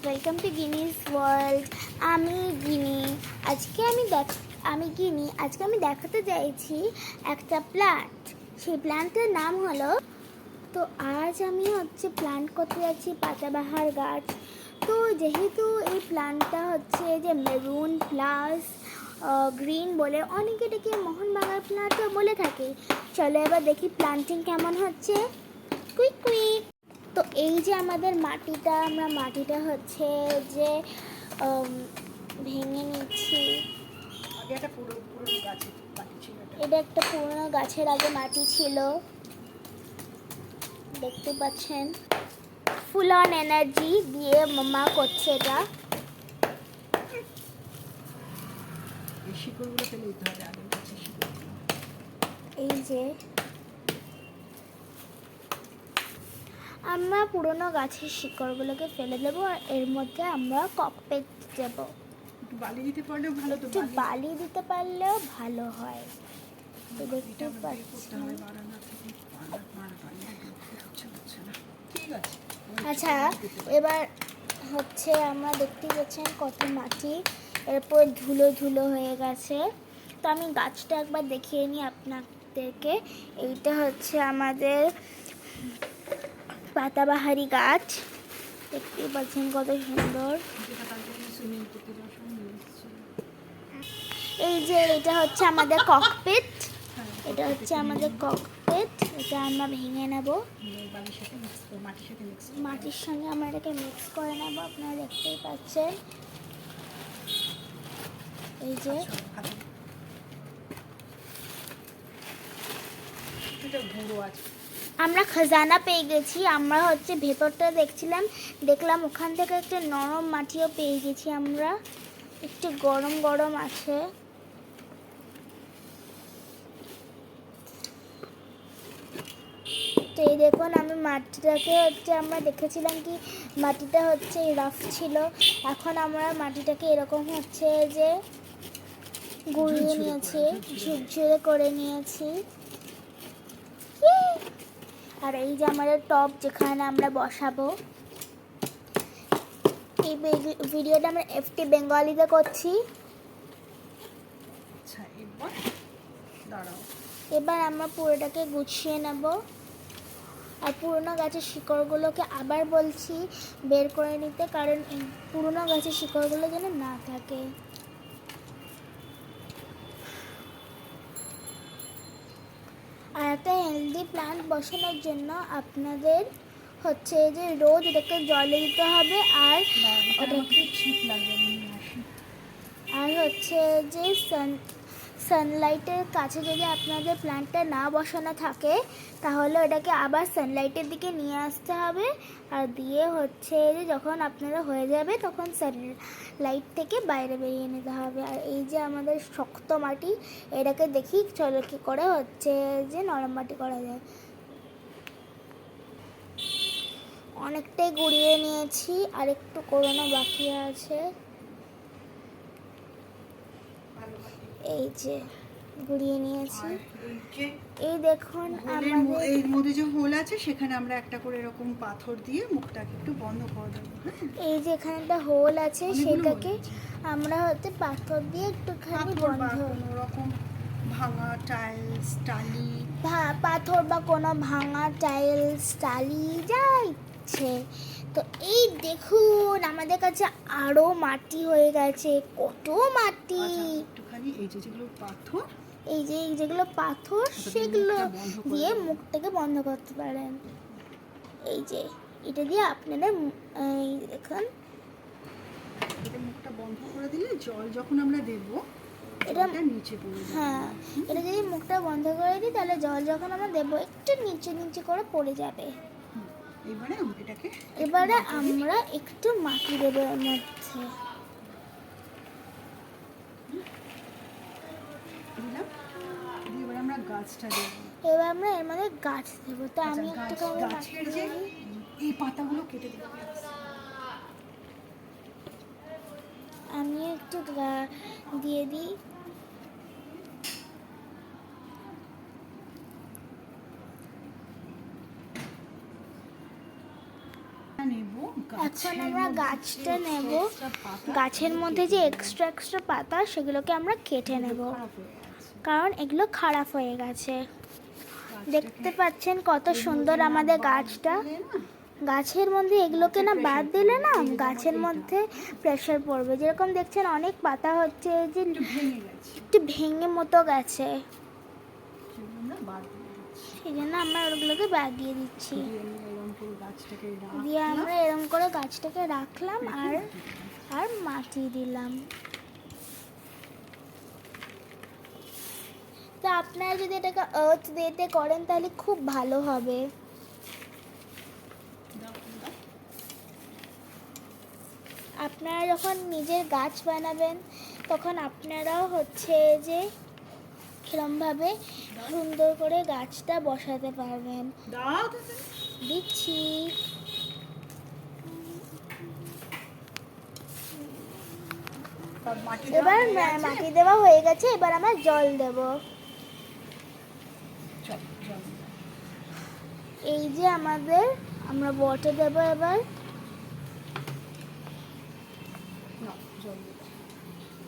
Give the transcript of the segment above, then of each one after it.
Welcome to Guinness world. আমি গিনি। আজকে আমি দেখাতে চাইছি একটা প্ল্যান্ট। সেই প্ল্যান্টের নাম হলো, তো আজ আমি প্ল্যান্ট করতে যাচ্ছি পাতাবাহার গাছ। তো যেহেতু এই প্ল্যান্টটা যে মেরুন প্লাস গ্রিন বলে অনেকে এটাকে মোহনবাগান প্ল্যান্টও বলে থাকে। চলো এবার দেখি প্ল্যান্টিং কেমন হচ্ছে। Quick quick. তো এই যে আমাদের মাটিটা, আমরা মাটিটা যে ভেঙে নিচ্ছি। এটা একটা পুরনো গাছের আগে মাটি ছিল, দেখতে পাচ্ছেন। ফুল অন এনার্জি দিয়ে মামা করছে এটা। এই যে আমরা পুরনো গাছের শিকড়গুলোকে ফেলে দেবো, আর এর মধ্যে আমরা ককপেট দেবো। একটু বালি দিতে পারলেও ভালো। তো একটু বালি দিতে পারলেও ভালো হয়। তো দেখতে পাচ্ছি। আচ্ছা, এবার আমরা দেখতে পাচ্ছেন কত মাটি, এরপর ধুলো ধুলো হয়ে গেছে। তো আমি গাছটা একবার দেখিয়ে নিই আপনাদেরকে। এইটা আমাদের পাতাবাহারি গাছ, দেখতেই পাচ্ছেন কত সুন্দর। এই যে এটা আমাদের ককপিট, এটা আমাদের ককপিট। এটা আমরা ভেঙে নেব, মাটির সঙ্গে আমরা এটাকে মিক্স করে নেব। আপনারা দেখতেই পাচ্ছেন। এই যে আমরা খাজানা পেয়ে গেছি। আমরা ভেতরটা দেখলাম ওখান থেকে একটা নরম মাটিও পেয়ে গেছি আমরা, একটু গরম গরম আছে। তো এই দেখুন, আমি মাটিটাকে আমরা দেখেছিলাম কি মাটিটা রাফ ছিল। এখন আমরা মাটিটাকে এরকম যে গুঁড়িয়ে নিয়েছি, ঝুরঝুরে করে নিয়েছি। আর এই যে আমাদের টব যেখানে আমরা বসাবো। এই ভিডিওটা আমরা এফটি বেঙ্গলিতে করছি। এবার আমরা পুরোটাকে গুছিয়ে নেব। আর পুরোনো গাছের শিকড়গুলোকে আবার বলছি বের করে নিতে, কারণ এই পুরোনো গাছের শিকড়গুলো যেন না থাকে। আর একটা হেলদি প্ল্যান্ট বসানোর জন্য আপনাদের যে রোজ এটাকে জলে দিতে হবে। আর ওটাকে যে সানলাইটের কাছে যদি আপনাদের প্ল্যান্টটা না বসানো থাকে, তাহলে ওটাকে আবার সানলাইটের দিকে নিয়ে আসতে হবে। আর দিয়ে যে যখন আপনারা হয়ে যাবে তখন সানলাইট থেকে বাইরে বেরিয়ে নিতে হবে। আর এই যে আমাদের শক্ত মাটি, এটাকে দেখি চলো কি করে যে নরম মাটি করা যায়। অনেকটাই গুঁড়িয়ে নিয়েছি, আর একটু কোরানো বাকি আছে। এই যে গুঁড়িয়ে নিয়েছি। এই দেখুন আমাদের এর মধ্যে যে হোল আছে সেখানে আমরা একটা করে এরকম পাথর দিয়ে মুখটাকে একটু বন্ধ করে দেবো। এই যে এখানে একটা হোল আছে, সেটাকে আমরা পাথর দিয়ে একটুখানি বন্ধ, রকম ভাঙা টাইলস টালি, পাথর বা কোনো ভাঙা টাইলস টালি যা ইচ্ছে। তো এই দেখুন আমাদের কাছে আরো মাটি হয়ে গেছে, কত মাটি। একটুখানি এই যে যেগুলো পাথর, যেগুলো পাথর সেগুলো দিয়ে মুখটাকে বন্ধ করতে পারেন। এই যে এটা দিয়ে আপনারা দেখুন, মুখটা বন্ধ করে দিলে জল যখন আমরা দেব এটা নিচে পড়ে যাবে। হ্যাঁ, এটা যদি মুখটা বন্ধ করে দিই তাহলে জল যখন আমরা দেবো একটু নিচে নিচে করে পড়ে যাবে। এবারে আমরা একটু মাটি দেবো এর মধ্যে। এবার আমরা গাছটা দেব। এবার আমরা এর মধ্যে গাছ দেবো। তো আমি একটু গাছের যে এই পাতাগুলো কেটে দেব। আমি একটু দিয়ে দিই। এখন আমরা গাছটা নেব, গাছের মধ্যে যে এক্সট্রা পাতা সেগুলোকে আমরা কেটে নেব, কারণ এগুলো খারাপ হয়ে গেছে। দেখতে পাচ্ছেন কত সুন্দর আমাদের গাছটা। গাছের মধ্যে এগুলোকে না বাদ দিলে না গাছের মধ্যে প্রেশার পড়বে। যেরকম দেখছেন অনেক পাতা হচ্ছে যে একটু ভেঙে মতো গেছে, সেই জন্য আমরা ওগুলোকে বাদ দিয়ে দিচ্ছি। দিয়ে আমরা এরকম করে গাছটাকে রাখলাম আর মাটি দিলাম। তো আপনারা যদি এটাকে আর্থ দিতে করেন তাহলে খুব ভালো হবে। আপনারা যখন নিজের গাছ বানাবেন তখন আপনারাও হচ্ছে যে কিরমভাবে সুন্দর করে গাছটা বসাতে পারবেন। দিচ্ছি। এবার মাটি দেওয়া হয়ে গেছে, এবার আমরা জল দেব। এই যে আমরা বটে দেব। এবার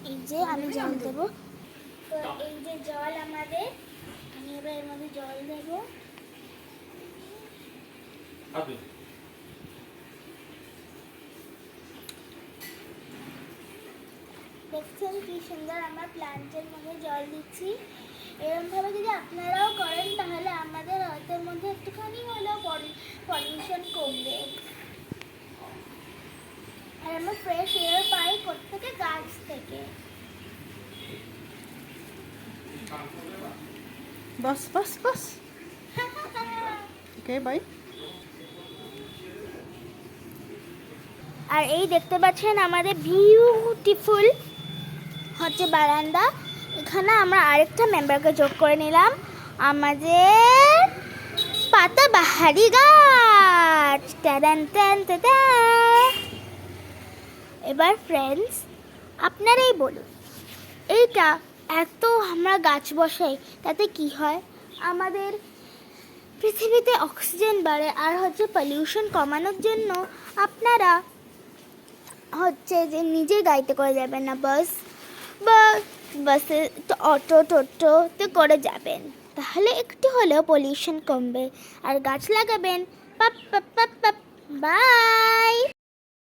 এই যে আমি জল দেব। তো এই যে জল আমাদের, আমি এবার এর মধ্যে জল দেব। দেখছেন কি সুন্দর আমরা প্ল্যান্টের মধ্যে জল দিচ্ছি। এরকমভাবে যদি আপনারাও করেন তাহলে আমাদের আর্থের মধ্যে একটুখানি হলেও পলিউশন কমবে। আর আমরা ফ্রেশ এয়ার পাই কোত্থেকে? গাছ থেকে। বাস বাস বাস। Okay bye. আর এই দেখতে পাচ্ছেন আমাদের বিউটিফুল হচ্ছে বারান্দা। এখানে আমরা আরেকটা মেম্বারকে যোগ করে নিলাম, আমাদের পাতাবাহারি গাছ। টান টান টান। এবার ফ্রেন্ডস আপনারাই বলুন, এইটা এত আমরা গাছ বসাই তাতে কি হয়? আমাদের পৃথিবীতে অক্সিজেন বাড়ে। আর হচ্ছে পলিউশন কমানোর জন্য আপনারা হচ্ছে যে নিজে গাড়িতে করে যাবেন না, বাসে অটো টোটোতে করে যাবেন, তাহলে একটু হলেও পলিউশন কমবে। আর গাছ লাগাবেন। বাই।